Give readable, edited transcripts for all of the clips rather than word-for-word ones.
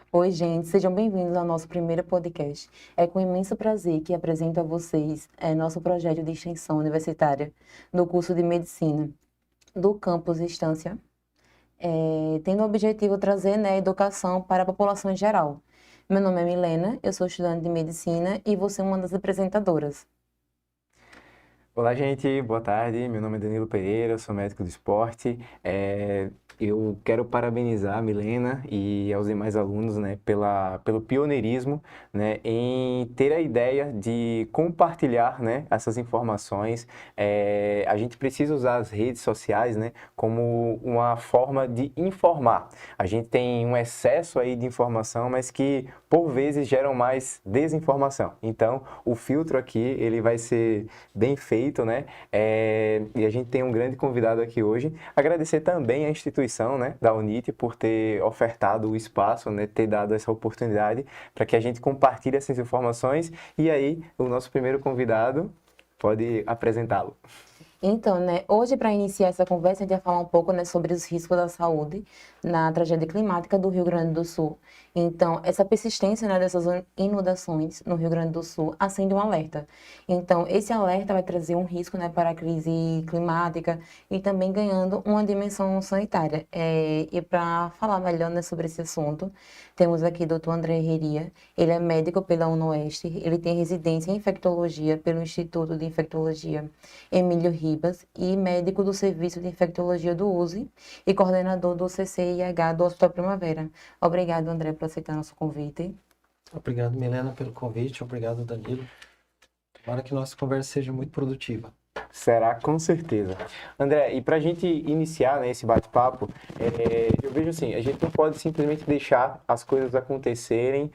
Oi, gente, sejam bem-vindos ao nosso primeiro podcast. É com imenso prazer que apresento a vocês nosso projeto de extensão universitária no curso de Medicina do campus Estância, tendo o objetivo trazer, educação para a população em geral. Meu nome é Milena, eu sou estudante de Medicina e vou ser uma das apresentadoras. Olá, gente, boa tarde. Meu nome é Danilo Pereira, eu sou médico do esporte. Eu quero parabenizar a Milena e aos demais alunos, né, pelo pioneirismo, né, em ter a ideia de compartilhar, né, essas informações. A gente precisa usar as redes sociais, né, como uma forma de informar. A gente tem um excesso aí de informação, mas que por vezes geram mais desinformação. Então, o filtro aqui, ele vai ser bem feito, né? E a gente tem um grande convidado aqui hoje. Agradecer também à instituição, né, da UNIT por ter ofertado o espaço, né, ter dado essa oportunidade para que a gente compartilhe essas informações. E aí, o nosso primeiro convidado pode apresentá-lo. Então, hoje para iniciar essa conversa, a gente vai falar um pouco, sobre os riscos da saúde na tragédia climática do Rio Grande do Sul. Então, essa persistência, dessas inundações no Rio Grande do Sul acende um alerta. Então, esse alerta vai trazer um risco, para a crise climática e também ganhando uma dimensão sanitária. E para falar melhor, sobre esse assunto, temos aqui o Dr. André Herria. Ele é médico pela UnoOeste, ele tem residência em infectologia pelo Instituto de Infectologia Emílio Ribas e médico do Serviço de Infectologia do USE e coordenador do CCIH do Hospital Primavera. Obrigado, André, por aceitar nosso convite. Obrigado, Milena, pelo convite. Obrigado, Danilo. Tomara que nossa conversa seja muito produtiva. Será, com certeza. André, e para a gente iniciar, né, esse bate-papo, eu vejo assim, a gente não pode simplesmente deixar as coisas acontecerem,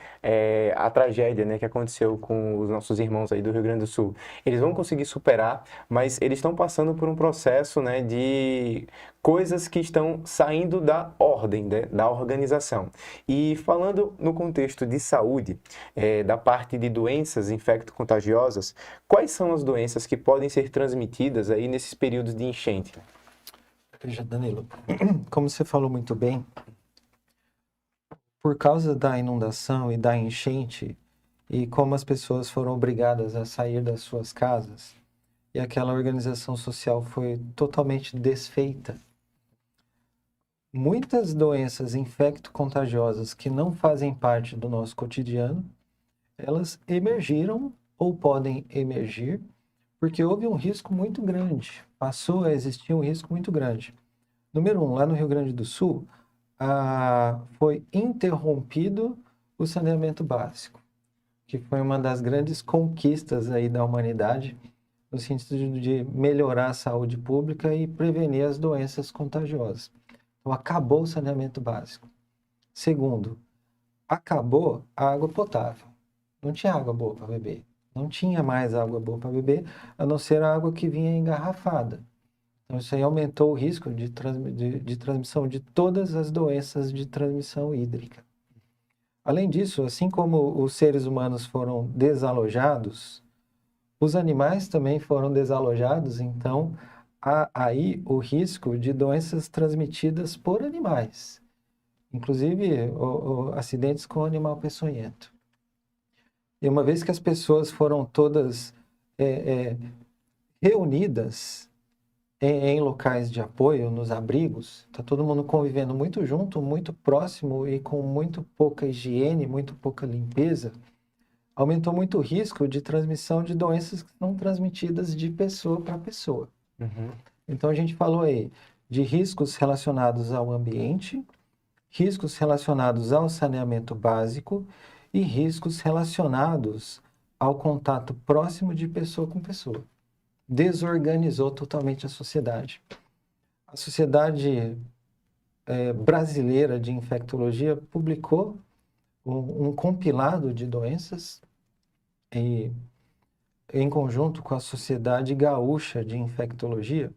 a tragédia, né, que aconteceu com os nossos irmãos aí do Rio Grande do Sul. Eles vão conseguir superar, mas eles estão passando por um processo, né, de coisas que estão saindo da ordem, né, da organização. E falando no contexto de saúde, da parte de doenças infecto-contagiosas, quais são as doenças que podem ser transmitidas aí nesses períodos de enchente? Veja, Danilo, como você falou muito bem, por causa da inundação e da enchente, e como as pessoas foram obrigadas a sair das suas casas, e aquela organização social foi totalmente desfeita, muitas doenças infecto-contagiosas que não fazem parte do nosso cotidiano, elas emergiram ou podem emergir porque houve um risco muito grande, passou a existir um risco muito grande. Número 1, lá no Rio Grande do Sul, foi interrompido o saneamento básico, que foi uma das grandes conquistas aí da humanidade, no sentido de melhorar a saúde pública e prevenir as doenças contagiosas. Então, acabou o saneamento básico. Segundo, acabou a água potável. Não tinha água boa para beber. Não tinha mais água boa para beber, a não ser a água que vinha engarrafada. Então, isso aí aumentou o risco de transmissão de todas as doenças de transmissão hídrica. Além disso, assim como os seres humanos foram desalojados, os animais também foram desalojados, então há aí o risco de doenças transmitidas por animais, inclusive acidentes com animal peçonhento. E uma vez que as pessoas foram todas reunidas em locais de apoio, nos abrigos, está todo mundo convivendo muito junto, muito próximo e com muito pouca higiene, muito pouca limpeza, aumentou muito o risco de transmissão de doenças que são transmitidas de pessoa para pessoa. Uhum. Então a gente falou aí de riscos relacionados ao ambiente, riscos relacionados ao saneamento básico e riscos relacionados ao contato próximo de pessoa com pessoa. Desorganizou totalmente a sociedade. A Sociedade Brasileira de Infectologia publicou um compilado de doenças em conjunto com a Sociedade Gaúcha de Infectologia,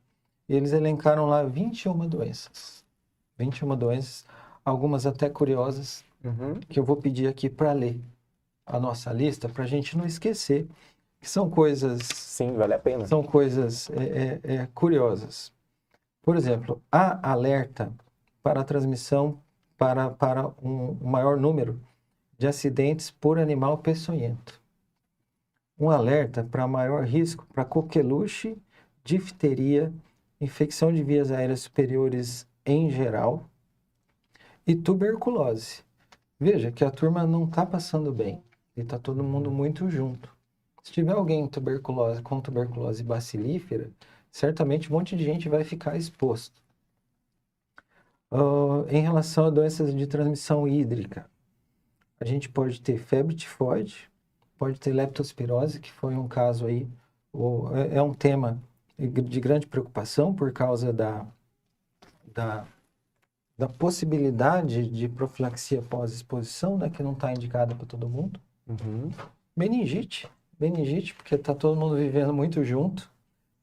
e eles elencaram lá 21 doenças. 21 doenças, algumas até curiosas, que eu vou pedir aqui para ler a nossa lista, para a gente não esquecer, que são coisas... Sim, vale a pena. São coisas curiosas. Por exemplo, há alerta para a transmissão para um maior número de acidentes por animal peçonhento. Um alerta para maior risco para coqueluche, difteria, infecção de vias aéreas superiores em geral e tuberculose. Veja que a turma não está passando bem e está todo mundo muito junto. Se tiver alguém com tuberculose bacilífera, certamente um monte de gente vai ficar exposto. Em relação a doenças de transmissão hídrica, a gente pode ter febre tifoide, pode ter leptospirose, que foi um caso aí, é um tema de grande preocupação por causa da possibilidade de profilaxia pós-exposição, né, que não está indicada para todo mundo. Meningite, porque está todo mundo vivendo muito junto.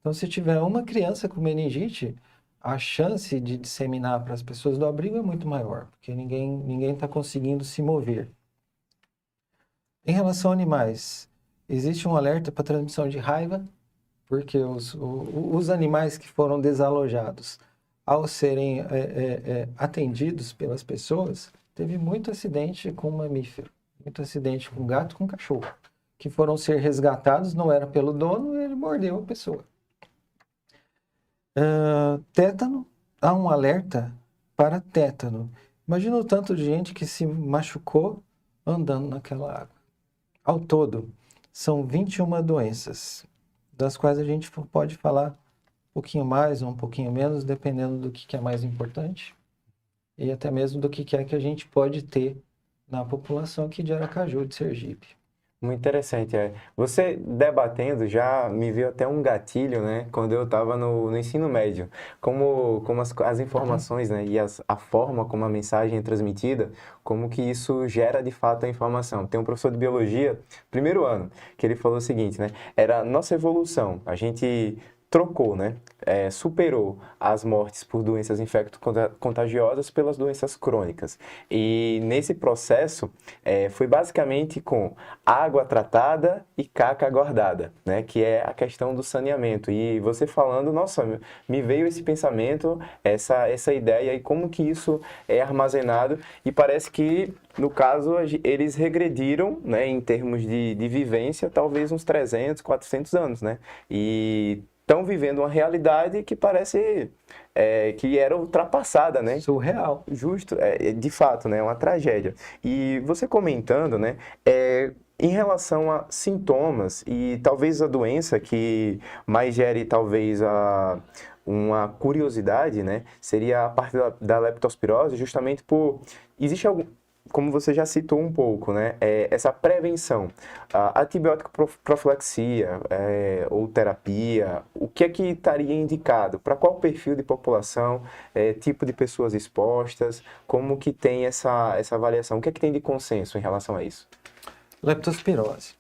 Então, se tiver uma criança com meningite, a chance de disseminar para as pessoas do abrigo é muito maior, porque ninguém está conseguindo se mover. Em relação a animais, existe um alerta para transmissão de raiva, porque os animais que foram desalojados, ao serem atendidos pelas pessoas, teve muito acidente com mamífero, muito acidente com gato e com cachorro, que foram ser resgatados, não era pelo dono, ele mordeu a pessoa. Tétano, há um alerta para tétano. Imagina o tanto de gente que se machucou andando naquela água. Ao todo, são 21 doenças, das quais a gente pode falar um pouquinho mais ou um pouquinho menos, dependendo do que é mais importante e até mesmo do que é que a gente pode ter na população aqui de Aracaju, de Sergipe. Muito interessante, Você debatendo já me veio até um gatilho, né? Quando eu estava no ensino médio. Como as informações, né? E a forma como a mensagem é transmitida, como que isso gera de fato a informação. Tem um professor de biologia, primeiro ano, que ele falou o seguinte, né? Era a nossa evolução. A gente trocou, né? Superou as mortes por doenças infecto-contagiosas pelas doenças crônicas. E nesse processo, foi basicamente com água tratada e caca guardada, né? Que é a questão do saneamento. E você falando, nossa, me veio esse pensamento, essa ideia e como que isso é armazenado. E parece que, no caso, eles regrediram, né? Em termos de vivência, talvez uns 300, 400 anos, né? E estão vivendo uma realidade que parece que era ultrapassada, né? Surreal. Justo, de fato, né? Uma tragédia. E você comentando, né? Em relação a sintomas e talvez a doença que mais gere talvez uma curiosidade, né? Seria a parte da leptospirose, justamente por... Existe algum... Como você já citou um pouco, né? Essa prevenção, a antibiótico profilaxia ou terapia, o que é que estaria indicado? Para qual perfil de população, tipo de pessoas expostas, como que tem essa avaliação? O que é que tem de consenso em relação a isso? Leptospirose.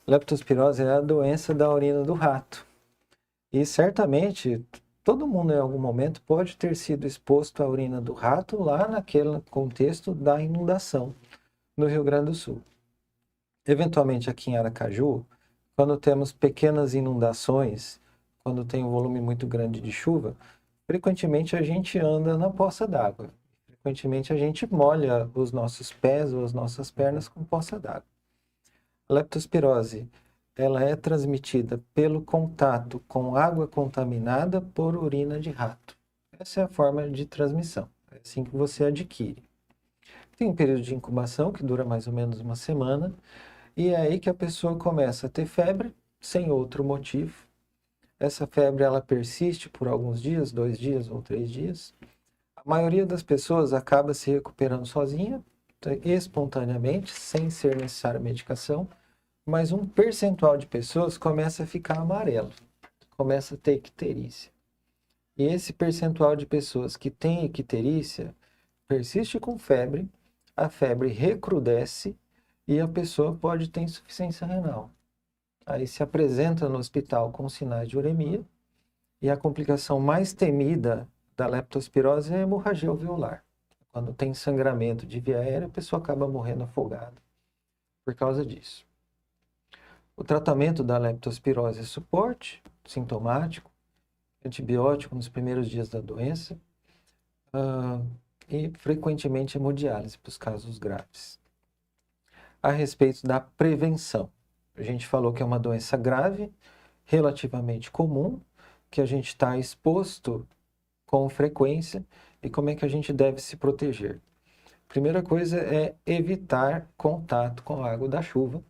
Leptospirose é a doença da urina do rato. E certamente todo mundo em algum momento pode ter sido exposto à urina do rato lá naquele contexto da inundação no Rio Grande do Sul. Eventualmente aqui em Aracaju, quando temos pequenas inundações, quando tem um volume muito grande de chuva, frequentemente a gente anda na poça d'água. Frequentemente a gente molha os nossos pés ou as nossas pernas com poça d'água. A leptospirose, ela é transmitida pelo contato com água contaminada por urina de rato. Essa é a forma de transmissão. É assim que você adquire. Tem um período de incubação que dura mais ou menos uma semana. E é aí que a pessoa começa a ter febre, sem outro motivo. Essa febre, ela persiste por alguns dias, 2 dias ou 3 dias. A maioria das pessoas acaba se recuperando sozinha, espontaneamente, sem ser necessária medicação. Mas um percentual de pessoas começa a ficar amarelo, começa a ter icterícia. E esse percentual de pessoas que tem icterícia persiste com febre, a febre recrudesce e a pessoa pode ter insuficiência renal. Aí se apresenta no hospital com sinais de uremia e a complicação mais temida da leptospirose é a hemorragia alveolar. Quando tem sangramento de via aérea, a pessoa acaba morrendo afogada por causa disso. O tratamento da leptospirose é suporte sintomático, antibiótico nos primeiros dias da doença, e frequentemente hemodiálise para os casos graves. A respeito da prevenção, a gente falou que é uma doença grave, relativamente comum, que a gente está exposto com frequência e como é que a gente deve se proteger. Primeira coisa é evitar contato com a água da chuva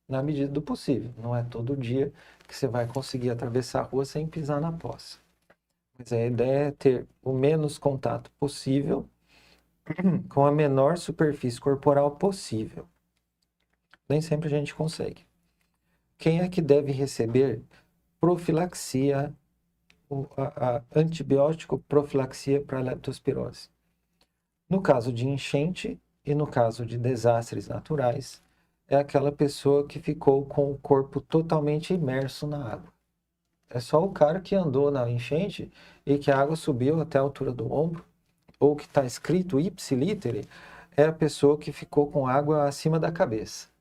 na medida do possível. Não é todo dia que você vai conseguir atravessar a rua sem pisar na poça. Mas a ideia é ter o menos contato possível com a menor superfície corporal possível. Nem sempre a gente consegue. Quem é que deve receber profilaxia, a antibiótico profilaxia para a leptospirose? No caso de enchente e no caso de desastres naturais, é aquela pessoa que ficou com o corpo totalmente imerso na água. É só o cara que andou na enchente e que a água subiu até a altura do ombro, ou que está escrito ipsilítere, é a pessoa que ficou com água acima da cabeça.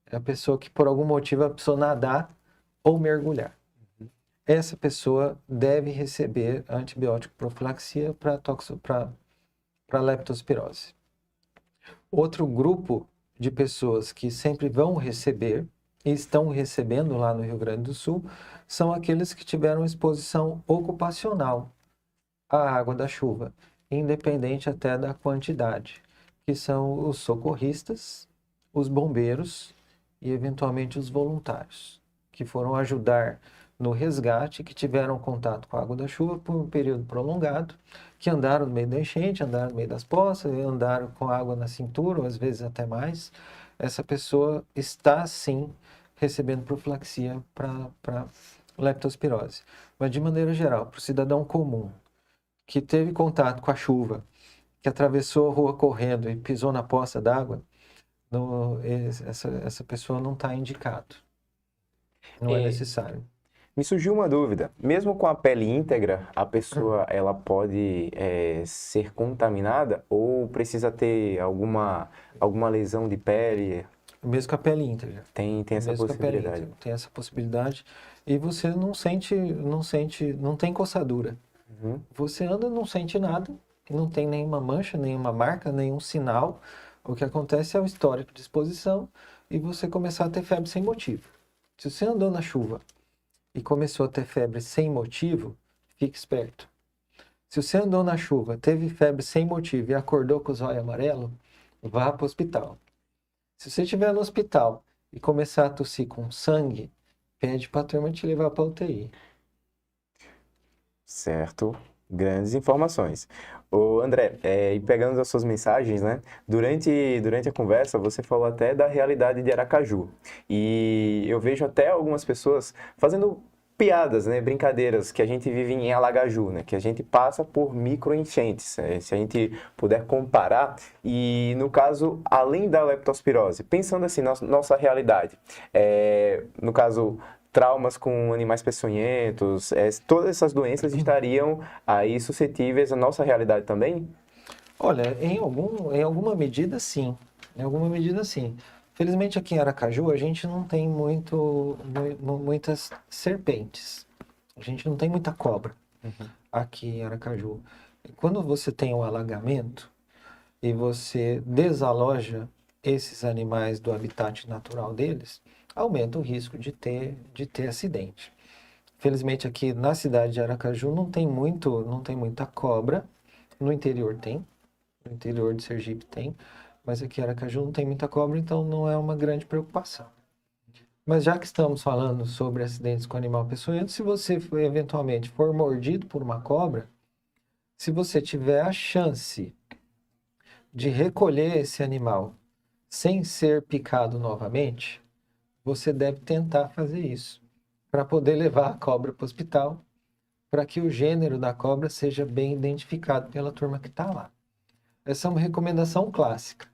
É a pessoa que por algum motivo precisou nadar ou mergulhar. Essa pessoa deve receber antibiótico profilaxia para leptospirose. Outro grupo de pessoas que sempre vão receber e estão recebendo lá no Rio Grande do Sul são aqueles que tiveram exposição ocupacional à água da chuva, independente até da quantidade, que são os socorristas, os bombeiros e eventualmente os voluntários, que foram ajudar no resgate, que tiveram contato com a água da chuva por um período prolongado, que andaram no meio da enchente, andaram no meio das poças, andaram com água na cintura, ou às vezes até mais. Essa pessoa está, sim, recebendo profilaxia para leptospirose. Mas, de maneira geral, para o cidadão comum, que teve contato com a chuva, que atravessou a rua correndo e pisou na poça d'água, essa pessoa não está indicado. Não é necessário. Me surgiu uma dúvida. Mesmo com a pele íntegra, a pessoa ela pode ser contaminada ou precisa ter alguma lesão de pele? Mesmo com a pele íntegra. Tem essa Mesmo com a pele possibilidade. íntegra. Tem essa possibilidade. E você não tem coçadura. Uhum. Você anda, não sente nada, não tem nenhuma mancha, nenhuma marca, nenhum sinal. O que acontece é o histórico de exposição e você começar a ter febre sem motivo. Se você andou na chuva e começou a ter febre sem motivo, fique esperto. Se você andou na chuva, teve febre sem motivo e acordou com os olhos amarelos, vá para o hospital. Se você estiver no hospital e começar a tossir com sangue, pede para a turma te levar para a UTI. Certo. Grandes informações. Ô, André, e pegando as suas mensagens, né? Durante a conversa, você falou até da realidade de Aracaju. E eu vejo até algumas pessoas fazendo piadas, né? Brincadeiras que a gente vive em Alagaju, né? Que a gente passa por microenchentes, se a gente puder comparar. E, no caso, além da leptospirose, pensando assim, nossa realidade, no caso traumas com animais peçonhentos, todas essas doenças estariam aí suscetíveis à nossa realidade também? Olha, em alguma medida, sim. Em alguma medida, sim. Felizmente, aqui em Aracaju, a gente não tem muitas serpentes. A gente não tem muita cobra aqui em Aracaju. E quando você tem um alagamento e você desaloja esses animais do habitat natural deles, aumenta o risco de ter acidente. Felizmente aqui na cidade de Aracaju não tem muita cobra. No interior tem, no interior de Sergipe tem, mas aqui em Aracaju não tem muita cobra, então não é uma grande preocupação. Mas já que estamos falando sobre acidentes com animal peçonhento, se você eventualmente for mordido por uma cobra, se você tiver a chance de recolher esse animal sem ser picado novamente, você deve tentar fazer isso, para poder levar a cobra para o hospital, para que o gênero da cobra seja bem identificado pela turma que está lá. Essa é uma recomendação clássica.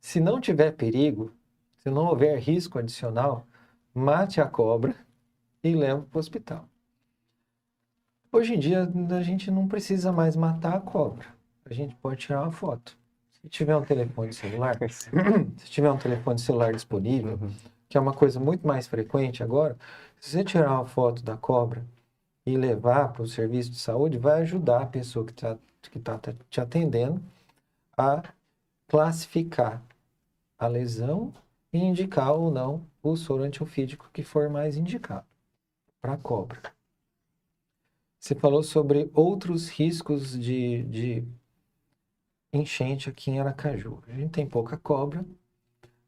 Se não tiver perigo, se não houver risco adicional, mate a cobra e leve para o hospital. Hoje em dia, a gente não precisa mais matar a cobra. A gente pode tirar uma foto. Se tiver um telefone celular, disponível, que é uma coisa muito mais frequente agora, se você tirar uma foto da cobra e levar para o serviço de saúde, vai ajudar a pessoa que está te atendendo a classificar a lesão e indicar ou não o soro antiofídico que for mais indicado para a cobra. Você falou sobre outros riscos de enchente aqui em Aracaju. A gente tem pouca cobra,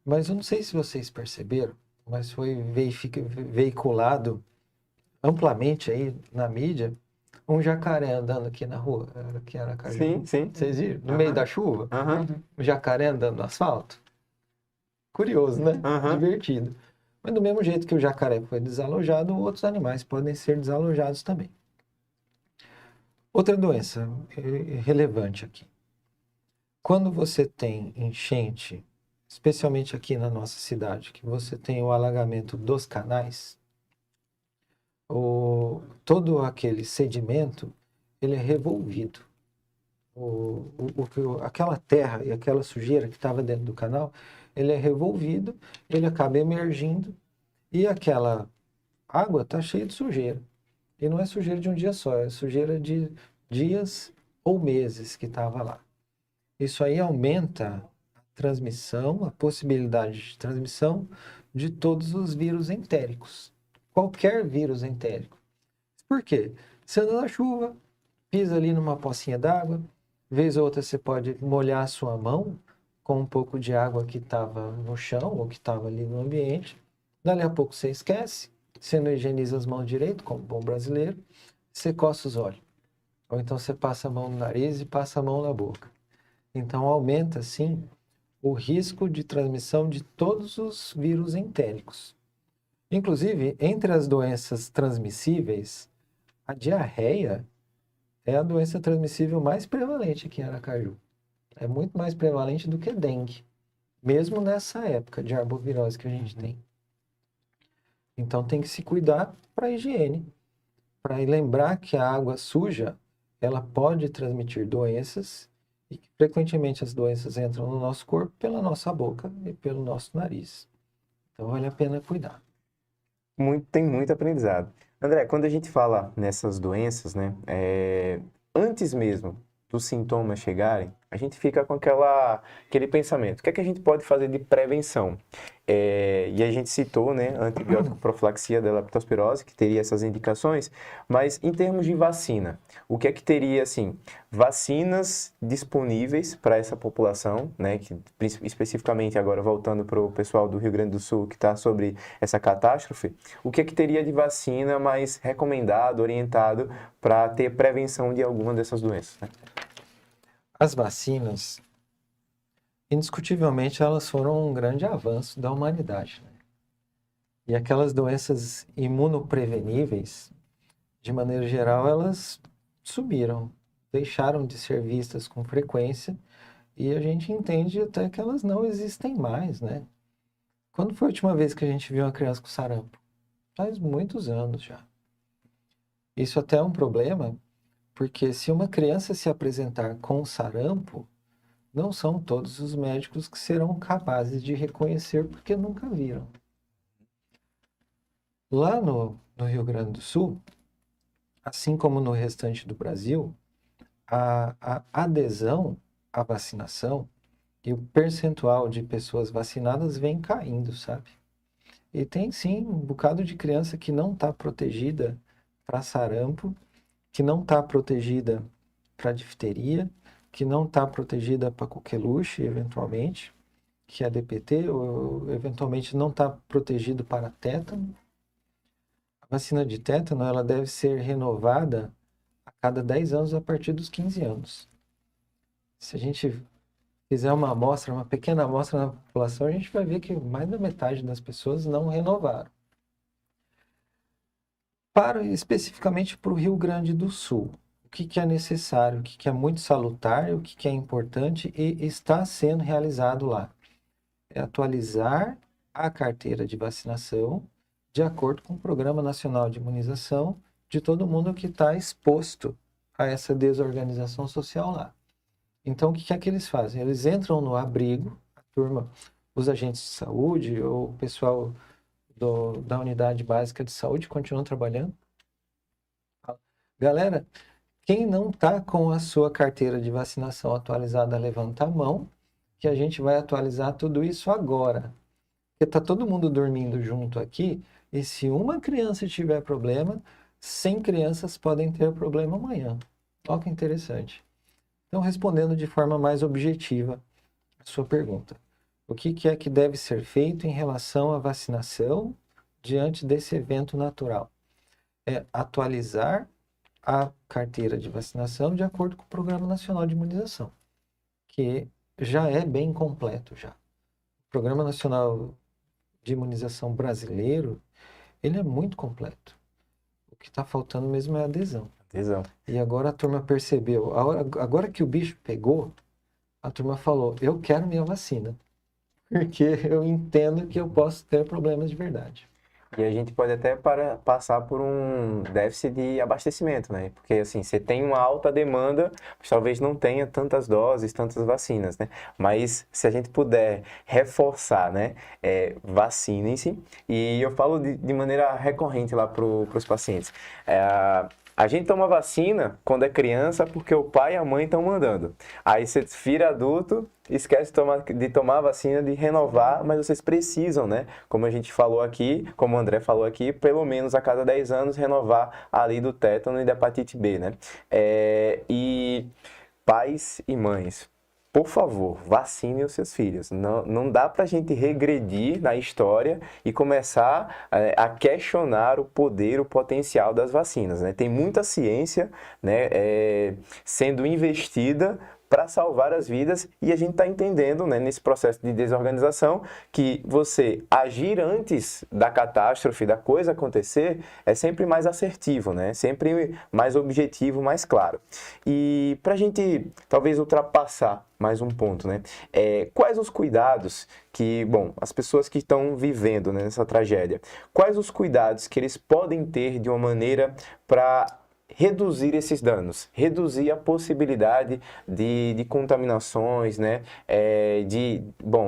mas eu não sei se vocês perceberam, mas foi veiculado amplamente aí na mídia um jacaré andando aqui na rua, aqui em Aracaju. Sim, sim. Vocês viram? No meio da chuva, um jacaré andando no asfalto. Curioso, né? Divertido. Mas do mesmo jeito que o jacaré foi desalojado, outros animais podem ser desalojados também. Outra doença relevante aqui. Quando você tem enchente, especialmente aqui na nossa cidade, que você tem o alagamento dos canais, todo aquele sedimento, ele é revolvido. Aquela terra e aquela sujeira que estava dentro do canal, ele é revolvido, ele acaba emergindo e aquela água está cheia de sujeira. E não é sujeira de um dia só, é sujeira de dias ou meses que estava lá. Isso aí aumenta a transmissão, a possibilidade de transmissão de todos os vírus entéricos. Qualquer vírus entérico. Por quê? Você anda na chuva, pisa ali numa pocinha d'água, vez ou outra você pode molhar a sua mão com um pouco de água que estava no chão ou que estava ali no ambiente. Dali a pouco você esquece, você não higieniza as mãos direito, como bom brasileiro, você coça os olhos. Ou então você passa a mão no nariz e passa a mão na boca. Então aumenta, sim, o risco de transmissão de todos os vírus entéricos. Inclusive, entre as doenças transmissíveis, a diarreia é a doença transmissível mais prevalente aqui em Aracaju. É muito mais prevalente do que a dengue, mesmo nessa época de arbovirose que a gente tem. Então tem que se cuidar para a higiene, para lembrar que a água suja, ela pode transmitir doenças e que frequentemente as doenças entram no nosso corpo pela nossa boca e pelo nosso nariz. Então vale a pena cuidar. Tem muito aprendizado. André, quando a gente fala nessas doenças, né, antes mesmo dos sintomas chegarem, a gente fica com aquele pensamento. O que é que a gente pode fazer de prevenção? E a gente citou, né, antibiótico profilaxia da leptospirose, que teria essas indicações, mas em termos de vacina, o que é que teria, assim, vacinas disponíveis para essa população, né, que, especificamente agora voltando para o pessoal do Rio Grande do Sul que está sobre essa catástrofe, o que é que teria de vacina mais recomendado, orientado para ter prevenção de alguma dessas doenças, né? As vacinas, indiscutivelmente, elas foram um grande avanço da humanidade, né? E aquelas doenças imunopreveníveis, de maneira geral, elas sumiram, deixaram de ser vistas com frequência e a gente entende até que elas não existem mais, né? Quando foi a última vez que a gente viu uma criança com sarampo? Faz muitos anos já. Isso até é um problema, porque se uma criança se apresentar com sarampo, não são todos os médicos que serão capazes de reconhecer porque nunca viram. Lá no Rio Grande do Sul, assim como no restante do Brasil, a adesão à vacinação e o percentual de pessoas vacinadas vem caindo, sabe? E tem sim um bocado de criança que não está protegida para sarampo, que não está protegida para difteria, que não está protegida para coqueluche, eventualmente, que é DPT, ou eventualmente não está protegido para tétano. A vacina de tétano, ela deve ser renovada a cada 10 anos a partir dos 15 anos. Se a gente fizer uma amostra, uma pequena amostra na população, a gente vai ver que mais da metade das pessoas não renovaram. Especificamente para o Rio Grande do Sul, o que é necessário, o que é muito salutar, o que é importante e está sendo realizado lá? É atualizar a carteira de vacinação de acordo com o Programa Nacional de Imunização de todo mundo que está exposto a essa desorganização social lá. Então, o que é que eles fazem? Eles entram no abrigo, a turma, os agentes de saúde ou o pessoal da unidade básica de saúde continuam trabalhando. Galera, Quem não está com a sua carteira de vacinação atualizada, levanta a mão, que a gente vai atualizar tudo isso agora. Porque está todo mundo dormindo junto aqui, e se uma criança tiver problema, 100 crianças podem ter problema amanhã. Olha que interessante. Então, respondendo de forma mais objetiva a sua pergunta. O que é que deve ser feito em relação à vacinação diante desse evento natural? É atualizar a carteira de vacinação de acordo com o Programa Nacional de Imunização, que já é bem completo já. O Programa Nacional de Imunização brasileiro, ele é muito completo. O que está faltando mesmo é adesão. Adesão. E agora a turma percebeu, agora que o bicho pegou, a turma falou, eu quero minha vacina, porque eu entendo que eu posso ter problemas de verdade. E a gente pode até passar por um déficit de abastecimento, né? Porque, assim, você tem uma alta demanda, mas talvez não tenha tantas doses, tantas vacinas, né? Mas se a gente puder reforçar, né? Vacinem-se. E eu falo de maneira recorrente lá para os pacientes. A gente toma vacina quando é criança porque o pai e a mãe estão mandando. Aí você vira adulto, esquece de tomar a vacina, de renovar, mas vocês precisam, né? Como a gente falou aqui, como o André falou aqui, pelo menos a cada 10 anos renovar ali do tétano e da hepatite B, né? E pais e mães, por favor, vacinem os seus filhos. Não dá para a gente regredir na história e começar a questionar o poder, o potencial das vacinas, né? Tem muita ciência, né, sendo investida para salvar as vidas e a gente está entendendo, né, nesse processo de desorganização que você agir antes da catástrofe, da coisa acontecer, é sempre mais assertivo, né? Sempre mais objetivo, mais claro. E para a gente talvez ultrapassar mais um ponto, né? Quais os cuidados que, bom, as pessoas que estão vivendo, né, nessa tragédia, quais os cuidados que eles podem ter de uma maneira para reduzir esses danos, reduzir a possibilidade de contaminações, né,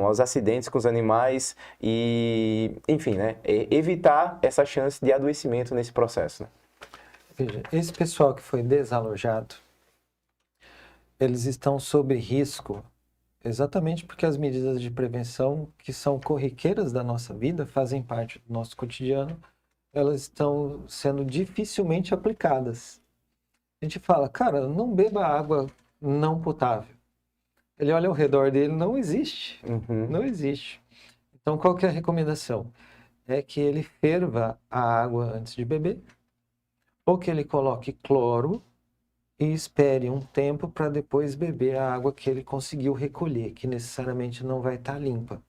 os acidentes com os animais e, enfim, né, evitar essa chance de adoecimento nesse processo, né? Veja, esse pessoal que foi desalojado, eles estão sob risco exatamente porque as medidas de prevenção que são corriqueiras da nossa vida, fazem parte do nosso cotidiano, elas estão sendo dificilmente aplicadas. A gente fala, cara, não beba água não potável. Ele olha ao redor dele, não existe. Uhum. Não existe. Então, qual que é a recomendação? É que ele ferva a água antes de beber, ou que ele coloque cloro e espere um tempo para depois beber a água que ele conseguiu recolher, que necessariamente não vai estar limpa.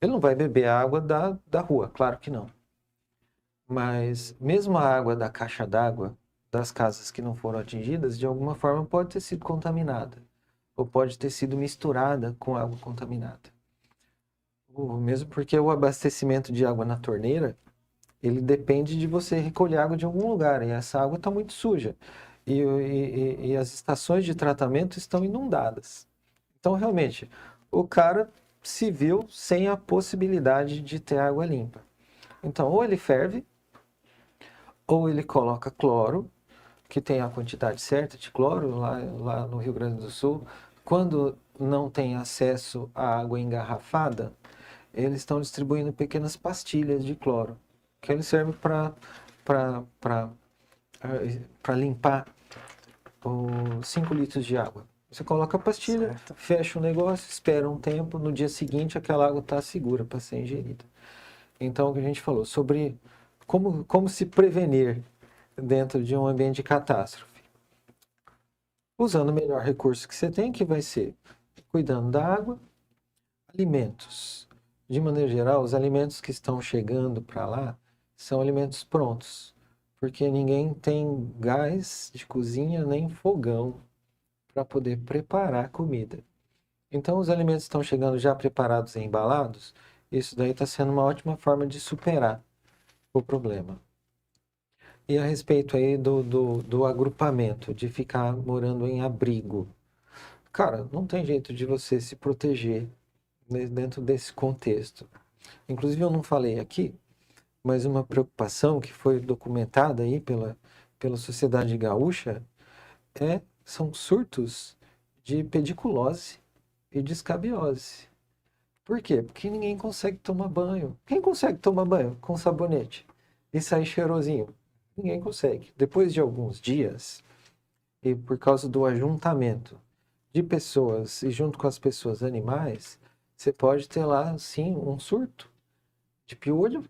Ele não vai beber a água da rua, claro que não. Mas mesmo a água da caixa d'água das casas que não foram atingidas, de alguma forma pode ter sido contaminada, ou pode ter sido misturada com água contaminada. Mesmo porque o abastecimento de água na torneira, ele depende de você recolher água de algum lugar, e essa água está muito suja. E as estações de tratamento estão inundadas. Então, realmente, o cara se viu sem a possibilidade de ter água limpa. Então, ou ele ferve, ou ele coloca cloro, que tem a quantidade certa de cloro lá no Rio Grande do Sul. Quando não tem acesso à água engarrafada, eles estão distribuindo pequenas pastilhas de cloro, que ele serve para limpar os 5 litros de água. Você coloca a pastilha, Certo. fecha o negócio, espera um tempo, no dia seguinte aquela água está segura para ser ingerida. Então, o que a gente falou sobre como se prevenir dentro de um ambiente de catástrofe. Usando o melhor recurso que você tem, que vai ser cuidando da água, alimentos. De maneira geral, os alimentos que estão chegando para lá são alimentos prontos, porque ninguém tem gás de cozinha nem fogão para poder preparar comida. Então, os alimentos estão chegando já preparados e embalados, isso daí está sendo uma ótima forma de superar o problema. E a respeito aí do agrupamento, de ficar morando em abrigo. Cara, não tem jeito de você se proteger dentro desse contexto. Inclusive, eu não falei aqui, mas uma preocupação que foi documentada aí pela Sociedade Gaúcha são surtos de pediculose e de escabiose. Por quê? Porque ninguém consegue tomar banho. Quem consegue tomar banho com sabonete e sair cheirosinho? Ninguém consegue. Depois de alguns dias, e por causa do ajuntamento de pessoas e junto com as pessoas animais, você pode ter lá, sim, um surto de piolho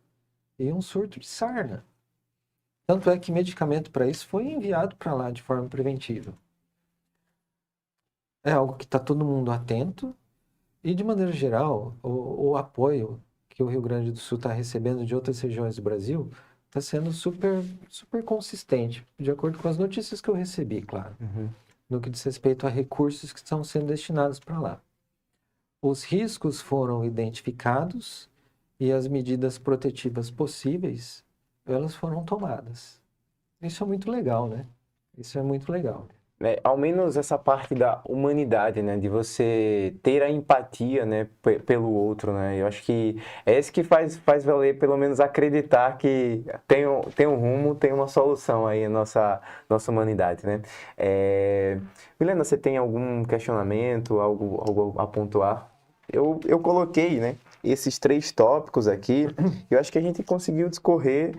e um surto de sarna. Tanto é que medicamento para isso foi enviado para lá de forma preventiva. É algo que está todo mundo atento e, de maneira geral, o apoio que o Rio Grande do Sul está recebendo de outras regiões do Brasil está sendo super, super consistente, de acordo com as notícias que eu recebi, claro, no que diz respeito a recursos que estão sendo destinados para lá. Os riscos foram identificados e as medidas protetivas possíveis, elas foram tomadas. Isso é muito legal, né? Isso é muito legal. Ao menos essa parte da humanidade, né, de você ter a empatia, né, pelo outro, né, eu acho que é isso que faz valer, pelo menos acreditar que tem um rumo, tem uma solução aí na nossa humanidade, né. Milena, você tem algum questionamento, algo a pontuar? Eu coloquei, né, esses 3 tópicos aqui, eu acho que a gente conseguiu discorrer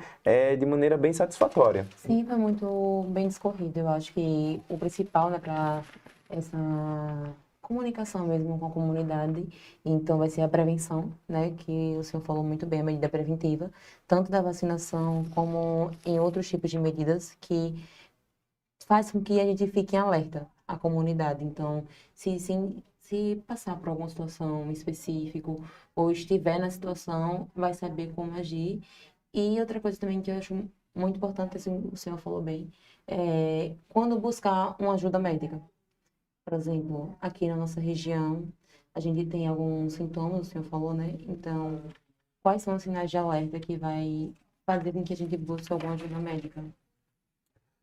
de maneira bem satisfatória. Sim, foi muito bem discorrido. Eu acho que o principal, né, para essa comunicação mesmo com a comunidade, então vai ser a prevenção, né, que o senhor falou muito bem, a medida preventiva, tanto da vacinação como em outros tipos de medidas que faz com que a gente fique em alerta, a comunidade. Então, se passar por alguma situação específica ou estiver na situação, vai saber como agir. E outra coisa também que eu acho muito importante, assim, o senhor falou bem, é quando buscar uma ajuda médica. Por exemplo, aqui na nossa região, a gente tem alguns sintomas, o senhor falou, né? Então, quais são os sinais de alerta que vai fazer com que a gente busque alguma ajuda médica?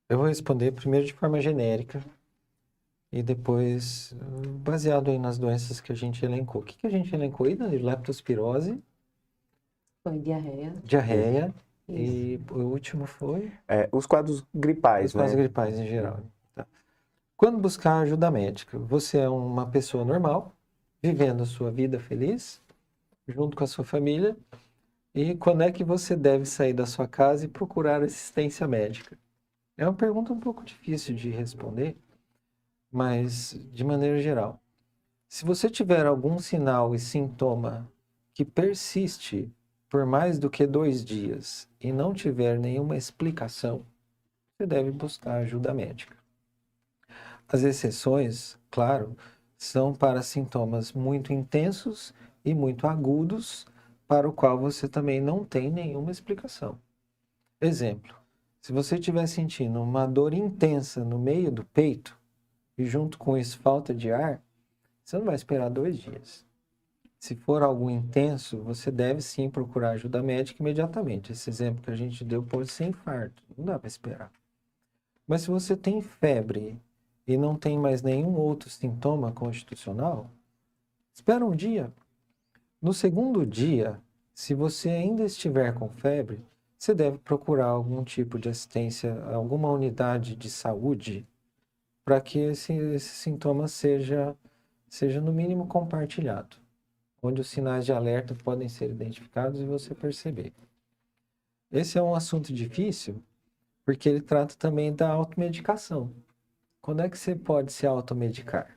Eu vou responder primeiro de forma genérica e depois baseado aí nas doenças que a gente elencou. O que a gente elencou aí, Danilo? Leptospirose, Foi diarreia. diarreia Isso. e o último foi Os quadros gripais, os quadros né? gripais em geral. Tá. Quando buscar ajuda médica, você é uma pessoa normal, vivendo a sua vida feliz, junto com a sua família, e quando é que você deve sair da sua casa e procurar assistência médica? É uma pergunta um pouco difícil de responder, mas de maneira geral. Se você tiver algum sinal e sintoma que persiste por mais do que 2 dias e não tiver nenhuma explicação, você deve buscar ajuda médica. As exceções, claro, são para sintomas muito intensos e muito agudos, para o qual você também não tem nenhuma explicação. Exemplo, se você estiver sentindo uma dor intensa no meio do peito e junto com isso falta de ar, você não vai esperar 2 dias. Se for algo intenso, você deve sim procurar ajuda médica imediatamente. Esse exemplo que a gente deu pode ser infarto, não dá para esperar. Mas se você tem febre e não tem mais nenhum outro sintoma constitucional, espera um dia. No segundo dia, se você ainda estiver com febre, você deve procurar algum tipo de assistência, alguma unidade de saúde, para que esse sintoma seja no mínimo compartilhado, onde os sinais de alerta podem ser identificados e você perceber. Esse é um assunto difícil, porque ele trata também da automedicação. Quando é que você pode se automedicar?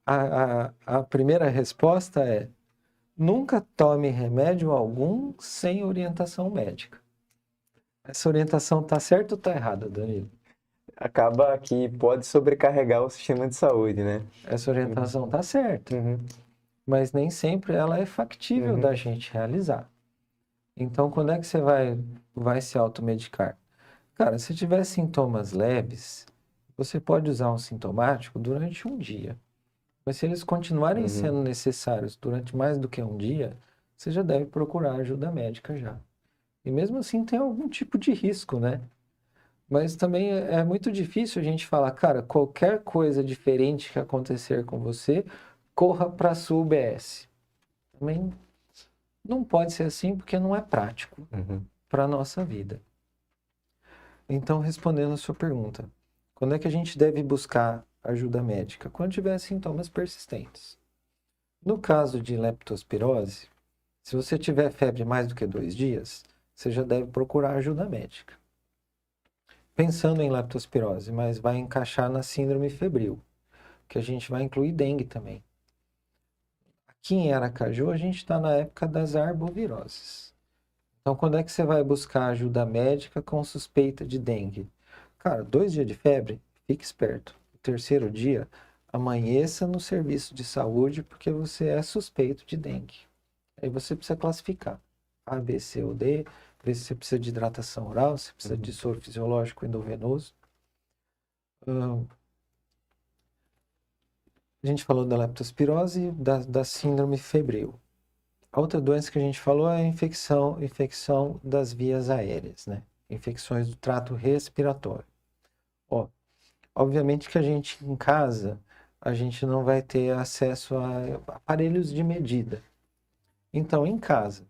A primeira resposta é: nunca tome remédio algum sem orientação médica. Essa orientação está certa ou está errada, Danilo? Acaba que pode sobrecarregar o sistema de saúde, né? Essa orientação está certa, Uhum. mas nem sempre ela é factível da gente realizar. Então, quando é que você vai se automedicar? Cara, se tiver sintomas leves, você pode usar um sintomático durante um dia. Mas se eles continuarem sendo necessários durante mais do que um dia, você já deve procurar ajuda médica já. E mesmo assim tem algum tipo de risco, né? Mas também é muito difícil a gente falar, cara, qualquer coisa diferente que acontecer com você, corra para a sua UBS. Também não pode ser assim porque não é prático para a nossa vida. Então, respondendo a sua pergunta, Quando é que a gente deve buscar ajuda médica? Quando tiver sintomas persistentes. No caso de leptospirose, se você tiver febre mais do que 2 dias, você já deve procurar ajuda médica. Pensando em leptospirose, mas vai encaixar na síndrome febril, que a gente vai incluir dengue também. Aqui em Aracaju, a gente está na época das arboviroses. Então, quando é que você vai buscar ajuda médica com suspeita de dengue? Cara, 2 dias de febre, fique esperto. O terceiro dia, amanheça no serviço de saúde porque você é suspeito de dengue. Aí você precisa classificar A, B, C ou D, ver se você precisa de hidratação oral, se precisa de soro fisiológico endovenoso. A gente falou da leptospirose e da síndrome febril. A outra doença que a gente falou é a infecção das vias aéreas, né? Infecções do trato respiratório. Ó, obviamente que a gente em casa, a gente não vai ter acesso a aparelhos de medida. Então, em casa,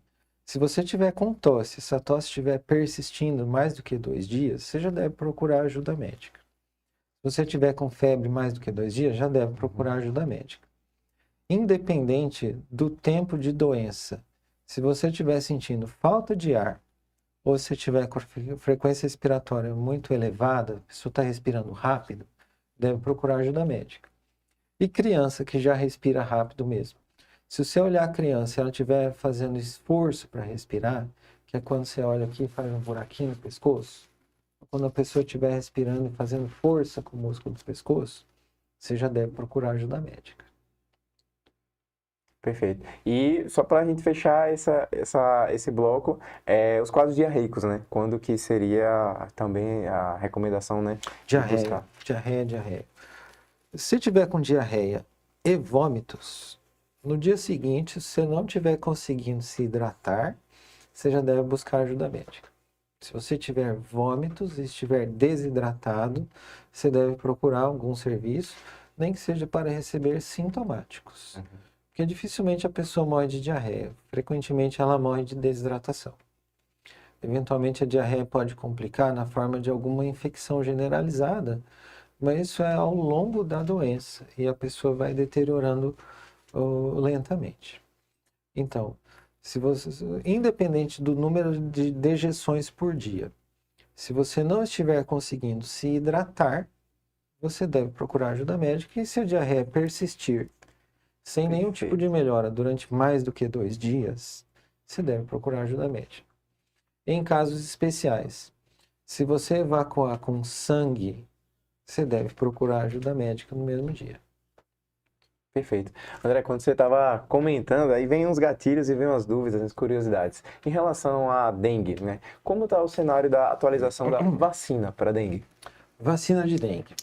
se você tiver com tosse, se a tosse estiver persistindo mais do que 2 dias, você já deve procurar ajuda médica. Se você tiver com febre mais do que 2 dias, já deve procurar ajuda médica. Independente do tempo de doença, se você estiver sentindo falta de ar, ou se tiver com frequência respiratória muito elevada, a pessoa está respirando rápido, deve procurar ajuda médica. E criança que já respira rápido mesmo. Se você olhar a criança e ela estiver fazendo esforço para respirar, que é quando você olha aqui e faz um buraquinho no pescoço, quando a pessoa estiver respirando e fazendo força com o músculo do pescoço, você já deve procurar ajuda médica. Perfeito. E só para a gente fechar esse bloco, os quadros diarreicos, né? Quando que seria também a recomendação, né? de buscar? Diarreia. Se tiver com diarreia e vômitos, no dia seguinte, se você não estiver conseguindo se hidratar, você já deve buscar ajuda médica. Se você tiver vômitos e estiver desidratado, você deve procurar algum serviço, nem que seja para receber sintomáticos. Porque dificilmente a pessoa morre de diarreia, frequentemente ela morre de desidratação. Eventualmente a diarreia pode complicar na forma de alguma infecção generalizada, mas isso é ao longo da doença e a pessoa vai deteriorando lentamente. Então, se você, independente do número de dejeções por dia, se você não estiver conseguindo se hidratar, você deve procurar ajuda médica e se a diarreia persistir sem nenhum tipo de melhora durante mais do que 2 dias, você deve procurar ajuda médica. Em casos especiais, se você evacuar com sangue, você deve procurar ajuda médica no mesmo dia. Perfeito. André, quando você estava comentando, aí vem uns gatilhos e vem umas dúvidas, umas curiosidades. Em relação à dengue, né? Como está o cenário da atualização da vacina para dengue? Vacina de dengue.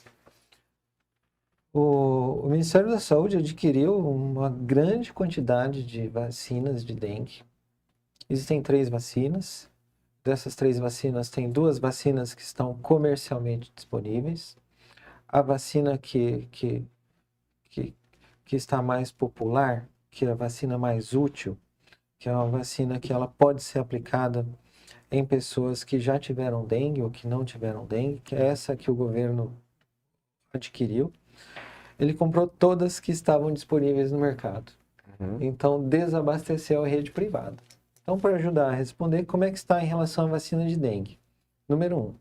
O Ministério da Saúde adquiriu uma grande quantidade de vacinas de dengue. Existem 3 vacinas. Dessas 3 vacinas, tem 2 vacinas que estão comercialmente disponíveis. A vacina que está mais popular, que é a vacina mais útil, que é uma vacina que ela pode ser aplicada em pessoas que já tiveram dengue ou que não tiveram dengue, que é essa que o governo adquiriu. Ele comprou todas que estavam disponíveis no mercado. Então, desabasteceu a rede privada. Então, para ajudar a responder, como é que está em relação à vacina de dengue? Número 1.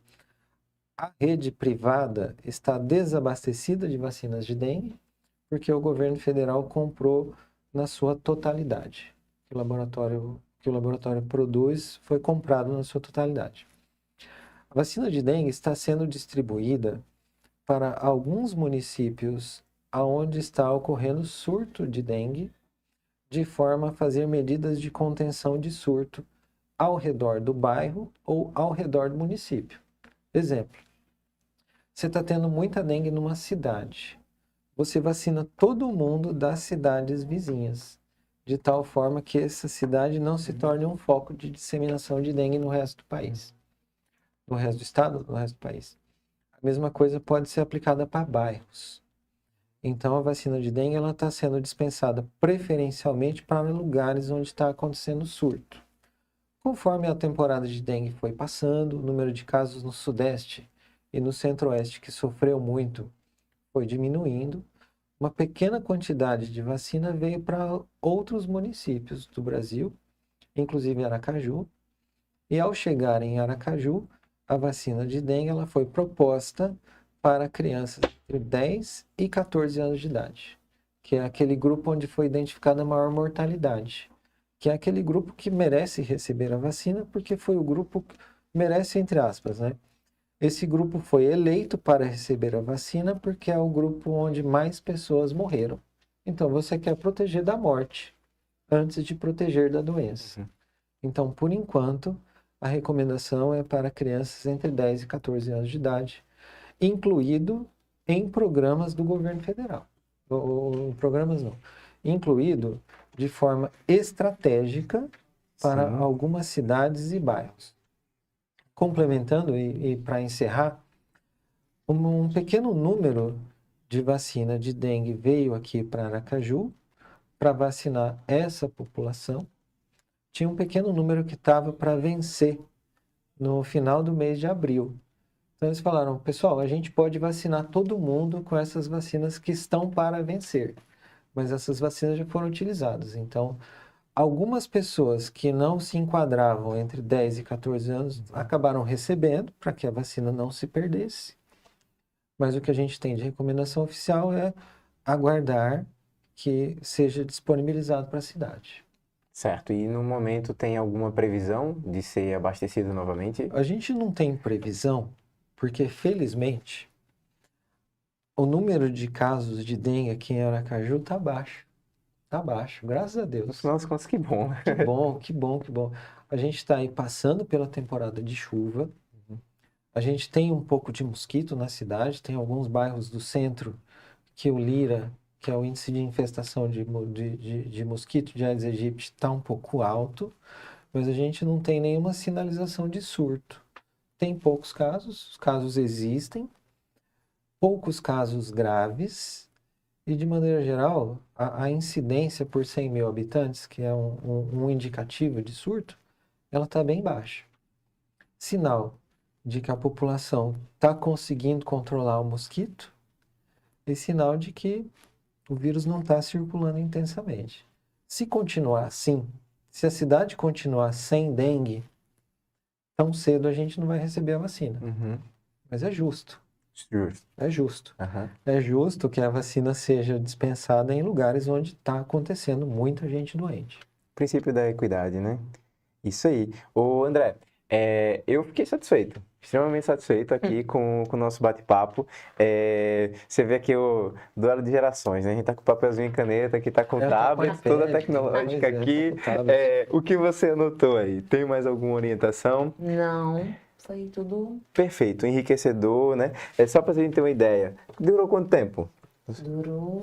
A rede privada está desabastecida de vacinas de dengue porque o governo federal comprou na sua totalidade. O que o laboratório produz foi comprado na sua totalidade. A vacina de dengue está sendo distribuída para alguns municípios onde está ocorrendo surto de dengue, de forma a fazer medidas de contenção de surto ao redor do bairro ou ao redor do município. Exemplo, você está tendo muita dengue numa cidade. Você vacina todo mundo das cidades vizinhas, de tal forma que essa cidade não se torne um foco de disseminação de dengue no resto do país. No resto do estado, no resto do país. A mesma coisa pode ser aplicada para bairros. Então, a vacina de dengue está sendo dispensada preferencialmente para lugares onde está acontecendo surto. Conforme a temporada de dengue foi passando, o número de casos no Sudeste e no Centro-Oeste, que sofreu muito, foi diminuindo. Uma pequena quantidade de vacina veio para outros municípios do Brasil, inclusive Aracaju. E ao chegar em Aracaju, a vacina de dengue ela foi proposta para crianças entre 10 e 14 anos de idade, que é aquele grupo onde foi identificada a maior mortalidade, que é aquele grupo que merece receber a vacina, porque foi o grupo que merece, entre aspas, né? Esse grupo foi eleito para receber a vacina porque é o grupo onde mais pessoas morreram. Então, você quer proteger da morte antes de proteger da doença. Então, por enquanto, a recomendação é para crianças entre 10 e 14 anos de idade, incluído em programas do governo federal. Programas não. Incluído de forma estratégica para Sim. algumas cidades e bairros. Complementando e para encerrar, um pequeno número de vacina de dengue veio aqui para Aracaju para vacinar essa população. Tinha um pequeno número que estava para vencer no final do mês de abril. Então eles falaram, pessoal, a gente pode vacinar todo mundo com essas vacinas que estão para vencer, mas essas vacinas já foram utilizadas. Então, algumas pessoas que não se enquadravam entre 10 e 14 anos acabaram recebendo para que a vacina não se perdesse. Mas o que a gente tem de recomendação oficial é aguardar que seja disponibilizado para a cidade. Certo. E no momento tem alguma previsão de ser abastecido novamente? A gente não tem previsão, porque felizmente o número de casos de dengue aqui em Aracaju está baixo. Está baixo, graças a No Deus. final das contas, que bom, né? Que bom, que bom, que bom. A gente está aí passando pela temporada de chuva. A gente tem um pouco de mosquito na cidade. Tem alguns bairros do centro que o Lira, que é o índice de infestação de mosquito de Aedes aegypti, está um pouco alto. Mas a gente não tem nenhuma sinalização de surto. Tem poucos casos, os casos existem. Poucos casos graves. E, de maneira geral, a incidência por 100 mil habitantes, que é um indicativo de surto, ela está bem baixa. Sinal de que a população está conseguindo controlar o mosquito e sinal de que o vírus não está circulando intensamente. Se continuar assim, se a cidade continuar sem dengue, tão cedo a gente não vai receber a vacina. Mas é justo. Justo. É justo. Aham. É justo que a vacina seja dispensada em lugares onde está acontecendo muita gente doente. Princípio da equidade, né? Isso aí. Ô, André, eu fiquei satisfeito, extremamente satisfeito aqui com o nosso bate-papo. Você vê aqui o duelo de gerações, né? A gente tá com papelzinho e caneta, aqui tá com Tá com tablet, toda a iPad, tecnológica pois é, aqui. tá com tablet. O que você anotou aí? Tem mais alguma orientação? Não, foi tudo Perfeito, enriquecedor, né? Só pra gente ter uma ideia, durou quanto tempo? durou.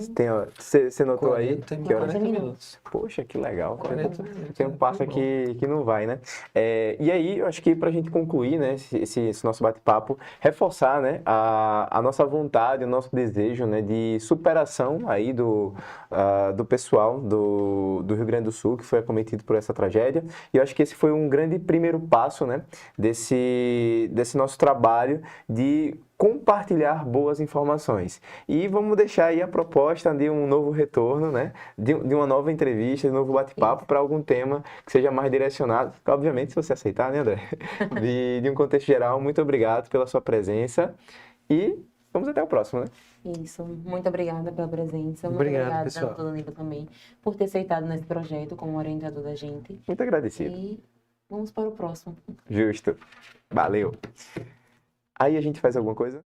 Você notou aí? 40 Que horas? 40 minutos. Poxa, que legal. 40 minutos. O tempo passa Foi bom. que não vai, né? E aí, eu acho que para a gente concluir, né, esse nosso bate-papo, reforçar, né, a nossa vontade, o nosso desejo, né, de superação aí do pessoal do Rio Grande do Sul, que foi acometido por essa tragédia. E eu acho que esse foi um grande primeiro passo, né, desse nosso trabalho de compartilhar boas informações. E vamos deixar aí a proposta de um novo retorno, né? De uma nova entrevista, de um novo bate-papo para algum tema que seja mais direcionado. Obviamente, se você aceitar, né, André? De um contexto geral, muito obrigado pela sua presença e vamos até o próximo, né? Isso, muito obrigada pela presença. Muito Obrigado, obrigada, pessoal. doutor Danilo, também, por ter aceitado nesse projeto como orientador da gente. Muito agradecido. E vamos para o próximo. Justo. Valeu. Aí a gente faz alguma coisa?